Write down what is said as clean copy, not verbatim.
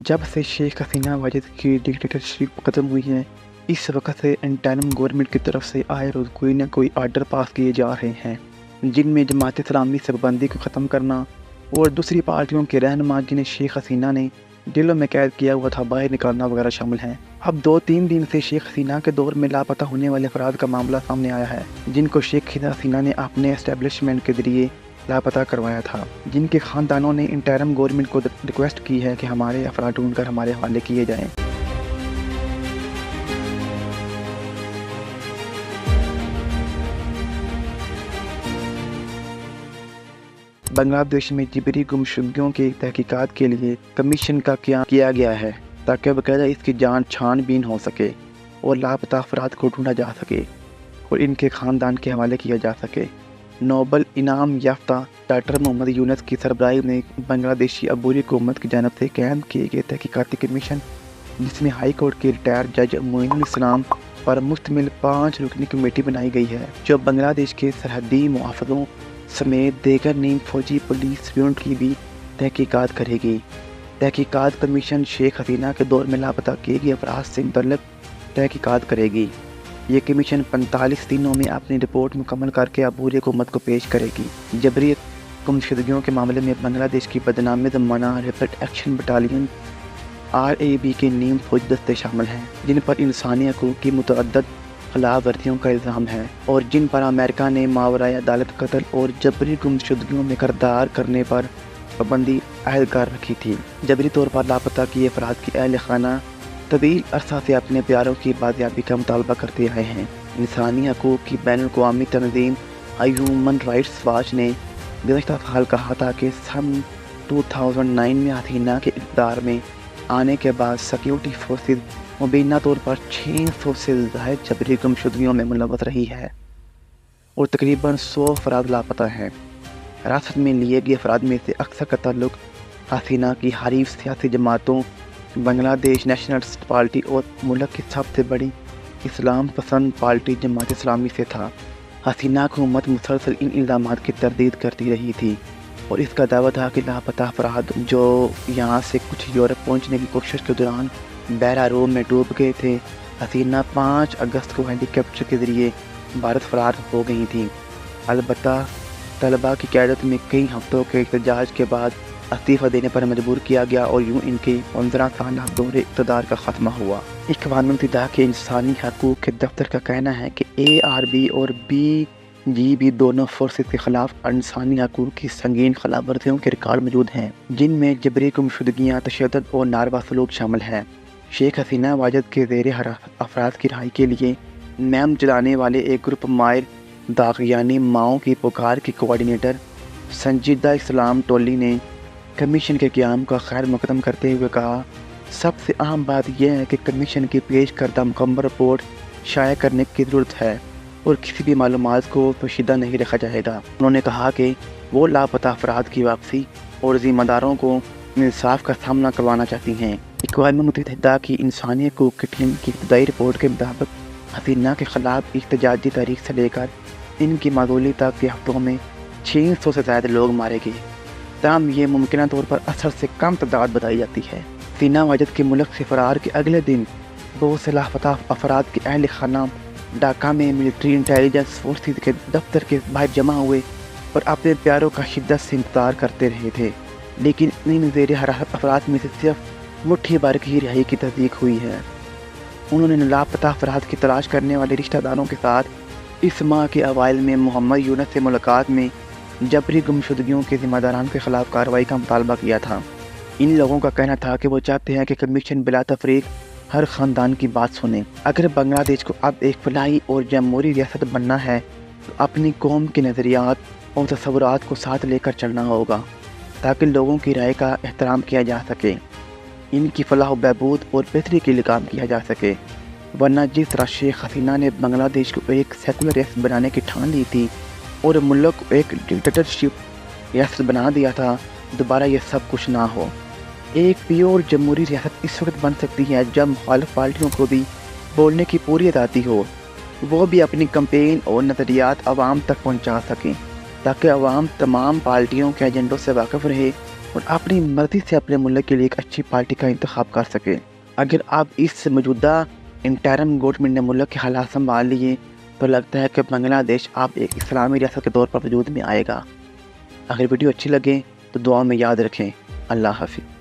जब से शेख हसीना वाजिद की डिक्टेटरशिप ख़त्म हुई है, इस वक्त से इंटरिम गवर्नमेंट की तरफ से आए रोज़ कोई न कोई आर्डर पास किए जा रहे हैं, जिनमें जमात इस्लामी से पाबंदी को ख़त्म करना और दूसरी पार्टियों के रहनुमा जिन्हें शेख हसीना ने जेलों में कैद किया हुआ था बाहर निकालना वगैरह शामिल हैं। अब 2-3 दिन से शेख हसीना के दौर में लापता होने वाले अफराद का मामला सामने आया है, जिनको शेख हसीना ने अपने एस्टेब्लिशमेंट के ज़रिए लापता करवाया था, जिनके ख़ानदानों ने इंटरिम गवर्नमेंट को रिक्वेस्ट की है कि हमारे अफराद ढूंढकर हमारे हवाले किए जाएं। बांग्लादेश में जिबरी गुमशुदगियों की तहकीकात के लिए कमीशन का क्या किया गया है, ताकि बाकायदा इसकी छानबीन हो सके और लापता अफराद को ढूंढा जा सके और इनके ख़ानदान के हवाले किया जा सके। नोबल इनाम याफ्ता डॉक्टर मोहम्मद यूनुस की सरबराही में बांग्लादेशी अबूरी हुकूमत की जानब से कायम किए गए तहकीकाती कमीशन, जिसमें हाई कोर्ट के रिटायर्ड जज मोइनुल इस्लाम पर मुश्तमिल 5 रुकनी कमेटी बनाई गई है, जो बांग्लादेश के सरहदी मुआफ़ज़ों समेत देगर नीम फौजी पुलिस यूनिट की भी तहकीकात करेगी। तहकीकात कमीशन शेख हसीना के दौर में लापता किए गए अफराद से मुतल्लिक़ तहकीकात करेगी। ये कमीशन 45 दिनों में अपनी रिपोर्ट मुकम्मल करके अबूरी हुकूमत को पेश करेगी। जबरी गुमशुदगियों के मामले में बांग्लादेश की बदनामी ज़माना रैपिड एक्शन बटालियन RAB के नीम फौजी दस्ते शामिल हैं, जिन पर इंसानी हकूक़ की मुतअद्दिद खिलाफ वर्जियों का इल्ज़ाम है और जिन पर अमेरिका ने मावराए अदालत कत्ल और जबरी गुमशुदगियों में किरदार करने पर पाबंदी आयद कर रखी थी। जबरी तौर पर लापता किए अफराद की अहल खाना तवील अरसा से अपने प्यारों की बाजियाबी का मुतालबा करते आए हैं। इंसानी हकूक़ की बैनुल-अक़वामी तंज़ीम ह्यूमन राइट्स वॉच ने गुज़श्ता साल कहा था कि सन 2009 में हसीना के इक़्तिदार में आने के बाद सिक्योरिटी फोर्सेस मुबीना तौर पर 600 से ज़ायद जबरी गुमशुदगियों में मुलव्वस रही है और तकरीबन 100 अफराद लापता हैं। हिरासत में लिए गए अफराद में से अक्सर का ताल्लुक हसीना की हरीफ सियासी जमातों बांग्लादेश नेशनलिस्ट पार्टी और मुल्क की सबसे बड़ी इस्लाम पसंद पार्टी जमात इस्लामी से था। हसीना हुकूमत मुसलसल इन इल्ज़ामात की तरदीद करती रही थी और इसका दावा था कि लापता अफराद जो यहाँ से कुछ यूरोप पहुँचने की कोशिश के दौरान बहरा रोम में डूब गए थे। हसीना 5 अगस्त को हेलीकॉप्टर के ज़रिए भारत फरार हो गई थी। अलबत्ता तलबा की क़यादत में कई हफ्तों के एहतजाज के बाद इस्तीफ़ा देने पर मजबूर किया गया और यूँ इनके 15 साल दौरे इक़्तिदार का ख़त्मा हुआ। इख़वानुल मुत्तहिदा के इंसानी हकूक़ के दफ्तर का कहना है कि ARB और BGB दोनों फोर्सेस के ख़िलाफ़ इंसानी हकूक़ की संगीन खिलाफ वर्जियों के रिकॉर्ड मौजूद हैं, जिनमें जबरी गुमशुदगियाँ, तशद्दुद और नारवा सलूक शामिल है। शेख हसीना वाजिद के ज़ेर हिरासत अफराद की रिहाई के लिए मुहिम चलाने वाले एक ग्रुप माहिर दाग़ियानी माओं की पुकार की कोऑर्डिनेटर संजीदा इस्लाम टोली ने कमीशन के क़याम का खैर मकदम करते हुए कहा, सबसे अहम बात यह है कि कमीशन की पेश करदा मुकम्मल रिपोर्ट शाया करने की ज़रूरत है और किसी भी मालूमात को पोशीदा नहीं रखा जाएगा। उन्होंने कहा कि वो लापता अफराद की वापसी और ज़िम्मेदारों को इंसाफ का सामना करवाना चाहती हैं। इक़वानुल मुत्तहिदा की इंसानी हकूक़ की टीम की इब्तदाई रिपोर्ट के मुताबिक हसीना के ख़िलाफ़ एहतजाजी तारीख से लेकर इनकी माजूली तक के हफ्तों में 600 से ज़्यादा लोग मारे गए। ताहम ये मुमकिन तौर पर असर से कम तादाद बताई जाती है। हसीना वाजिद के मुल्क से फ़रार के अगले दिन बहुत से लापता अफराद के अहल खाना ढाका में मिलिट्री इंटेलिजेंस फोर्सेस के दफ्तर के बाहर जमा हुए और अपने प्यारों का शिद्दत से इंतज़ार करते रहे थे, लेकिन इन ज़ेर हिरासत अफराद में से सिर्फ मुट्ठी भर की रिहाई की तस्दीक हुई है। उन्होंने लापता अफराद की तलाश करने वाले रिश्तेदारों के साथ इस माह के अवाइल में मोहम्मद यूनुस से मुलाकात में जबरी गुमशुदगियों के ज़िम्मेदारान के ख़िलाफ़ कार्रवाई का मुतालबा किया था। इन लोगों का कहना था कि वो चाहते हैं कि कमीशन बिला तफरीक हर ख़ानदान की बात सुने। अगर बांग्लादेश को अब एक फलाही और जमहूरी रियासत बनना है तो अपनी कौम के नज़रियात और तसव्वुरात को साथ लेकर चलना होगा, ताकि लोगों की राय का एहतराम किया जा सके, इनकी फलाह बहबूद और बेहतरी के लिए काम किया जा सके। वरना जिस तरह शेख हसीना ने बांग्लादेश को एक सेकुलर रियासत बनाने की ठान ली थी और मुल्क को एक डिक्टेटरशिप रियासत बना दिया था, दोबारा ये सब कुछ ना हो। एक प्योर जमहूरी रियासत इस वक्त बन सकती है जब मुखालिफ पार्टियों को भी बोलने की पूरी आज़ादी हो, वो भी अपनी कैंपेन और नज़रियात आवाम तक पहुँचा सकें, ताकि आवाम तमाम पार्टियों के एजेंडों से वाकिफ़ रहे اور اپنی مرضی سے اپنے ملک کے لیے ایک اچھی پارٹی کا انتخاب کر سکیں۔ اگر آپ اس موجودہ انٹرم گورنمنٹ نے ملک کے حالات سنبھال لیے تو لگتا ہے کہ بنگلہ دیش آپ ایک اسلامی ریاست کے طور پر وجود میں آئے گا۔ اگر ویڈیو اچھی لگے تو دعا میں یاد رکھیں۔ اللہ حافظ۔